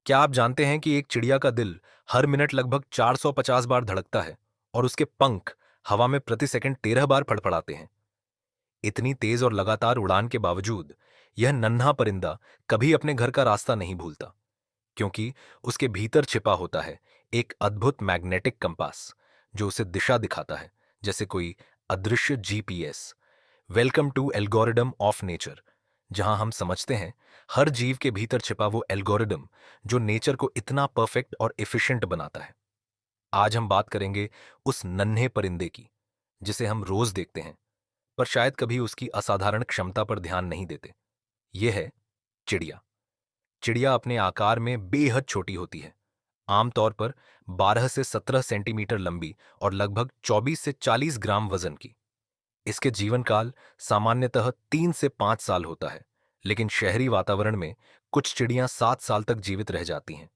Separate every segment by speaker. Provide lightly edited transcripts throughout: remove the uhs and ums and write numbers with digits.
Speaker 1: क्या आप जानते हैं कि एक चिड़िया का दिल हर मिनट लगभग 450 बार धड़कता है और उसके पंख हवा में प्रति सेकंड 13 बार फड़फड़ाते हैं। इतनी तेज और लगातार उड़ान के बावजूद यह नन्हा परिंदा कभी अपने घर का रास्ता नहीं भूलता, क्योंकि उसके भीतर छिपा होता है एक अद्भुत मैग्नेटिक कंपास जो उसे दिशा दिखाता है, जैसे कोई अदृश्य GPS. Welcome to algorithm of nature, जहां हम समझते हैं हर जीव के भीतर छिपा वो एल्गोरिदम जो नेचर को इतना परफेक्ट और एफिशिएंट बनाता है। आज हम बात करेंगे उस नन्हे परिंदे की जिसे हम रोज देखते हैं, पर शायद कभी उसकी असाधारण क्षमता पर ध्यान नहीं देते। यह है चिड़िया। चिड़िया अपने आकार में बेहद छोटी होती है, आमतौर पर 12 से 17 सेंटीमीटर लंबी और लगभग 24 से 40 ग्राम वजन की। इसके जीवन काल सामान्यतः 3 से 5 साल होता है, लेकिन शहरी वातावरण में कुछ चिड़ियां 7 साल तक जीवित रह जाती हैं।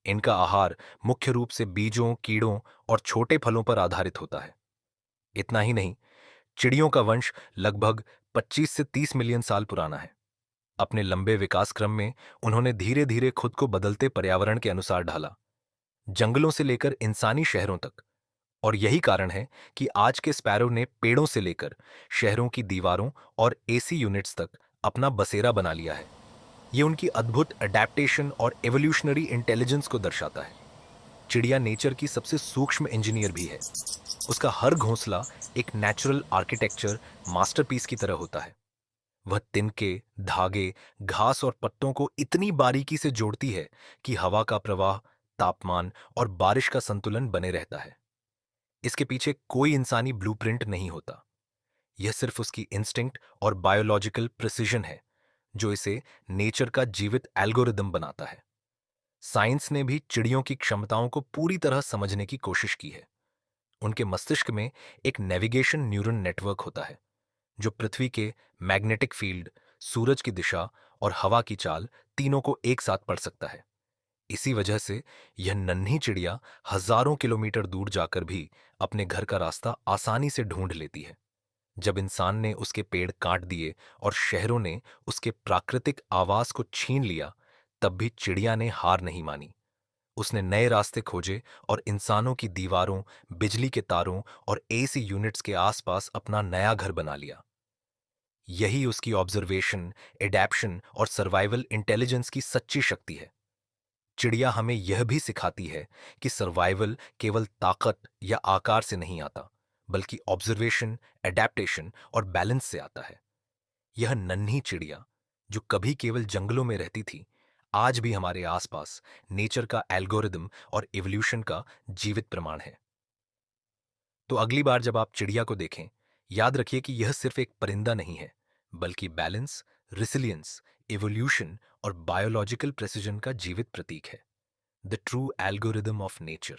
Speaker 1: इनका आहार मुख्य रूप से बीजों, कीड़ों और छोटे फलों पर आधारित होता है। इतना ही नहीं, चिड़ियों का वंश लगभग 25 से 30 मिलियन साल पुराना है। अपने लंबे विकास क्रम में उन्होंने धीरे धीरे खुद को बदलते पर्यावरण के अनुसार ढाला, जंगलों से लेकर इंसानी शहरों तक। और यही कारण है कि आज के स्पैरो ने पेड़ों से लेकर शहरों की दीवारों और एसी यूनिट्स तक अपना बसेरा बना लिया है। ये उनकी अद्भुत अडेप्टेशन और एवोल्यूशनरी इंटेलिजेंस को दर्शाता है। चिड़िया नेचर की सबसे सूक्ष्म इंजीनियर भी है। उसका हर घोंसला एक नेचुरल आर्किटेक्चर मास्टरपीस की तरह होता है। वह तिनके, धागे, घास और पत्तों को इतनी बारीकी से जोड़ती है कि हवा का प्रवाह, तापमान और बारिश का संतुलन बने रहता है। इसके पीछे कोई इंसानी ब्लूप्रिंट नहीं होता। यह सिर्फ उसकी इंस्टिंक्ट और बायोलॉजिकल प्रिसिजन है जो इसे नेचर का जीवित एल्गोरिदम बनाता है। साइंस ने भी चिड़ियों की क्षमताओं को पूरी तरह समझने की कोशिश की है। उनके मस्तिष्क में एक नेविगेशन न्यूरन नेटवर्क होता है जो पृथ्वी के मैग्नेटिक फील्ड, सूरज की दिशा और हवा की चाल तीनों को एक साथ पढ़ सकता है। इसी वजह से यह नन्ही चिड़िया हजारों किलोमीटर दूर जाकर भी अपने घर का रास्ता आसानी से ढूंढ लेती है। जब इंसान ने उसके पेड़ काट दिए और शहरों ने उसके प्राकृतिक आवास को छीन लिया, तब भी चिड़िया ने हार नहीं मानी। उसने नए रास्ते खोजे और इंसानों की दीवारों, बिजली के तारों और एसी यूनिट्स के आसपास अपना नया घर बना लिया। यही उसकी ऑब्जर्वेशन, एडैप्शन और सर्वाइवल इंटेलिजेंस की सच्ची शक्ति है। चिड़िया हमें यह भी सिखाती है कि सर्वाइवल केवल ताकत या आकार से नहीं आता, बल्कि ऑब्जर्वेशन, एडैप्टेशन और बैलेंस से आता है। यह नन्ही चिड़िया, जो कभी केवल जंगलों में रहती थी, आज भी हमारे आसपास नेचर का एल्गोरिदम और इवोल्यूशन का जीवित प्रमाण है। तो अगली बार जब आप चिड़िया को देखें, याद रखिए कि यह सिर्फ एक परिंदा नहीं है, बल्कि बैलेंस, रिसिलियंस, इवोल्यूशन और बायोलॉजिकल प्रेसिजन का जीवित प्रतीक है। The true algorithm of nature.